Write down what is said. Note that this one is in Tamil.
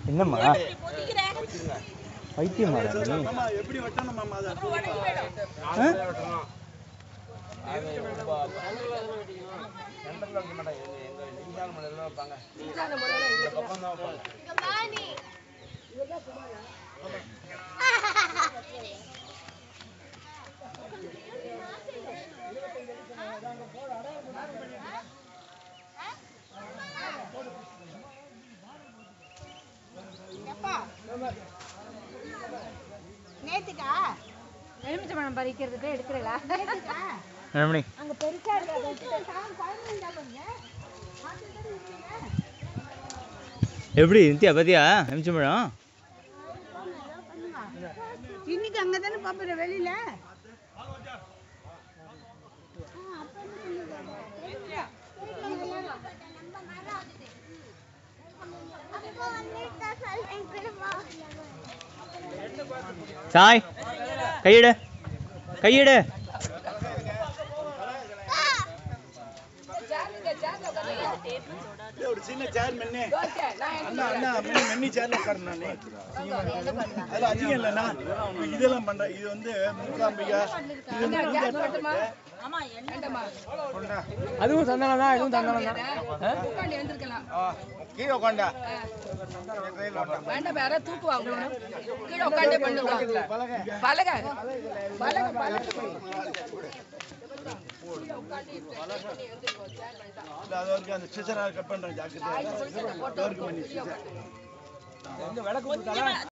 என்னம்மா வைத்தியமா எப்படி வெட்டணும் மாமா அதை நேத்துக்கா எலுமிச்சம்பழம் பறிக்கிறதுக்கு எடுக்கிறீங்களா? அங்க பெருசா இருக்கு. எப்படி நித்யா பாத்தியா எலுமிச்சம்பழம் இன்னைக்கு அங்கதானே பாப்பற வெளியில சாய் கையிடு கையிடு ஒரு சின்ன சேர் மென்னே அண்ணா அண்ணா மென்னி சேர்ல உட்காருண்ணா அதுல அதிகம் இல்லைண்ணா இதெல்லாம் பண்றேன் இது வந்து மூக்காம்பிகா அதுவும் சந்தானம் தான் இதுவும் சந்தானம் தான் கீழே உட்காண்டா வேண்டாம் வேற தூக்குவாங்க கீழே உட்காண்டே பண்ணுவாங்க பலக பலக பலக அது வரைக்கும் அந்த சிசரா கட் பண்றேன் ஜாக்கிரதை விளக்கு பண்ணி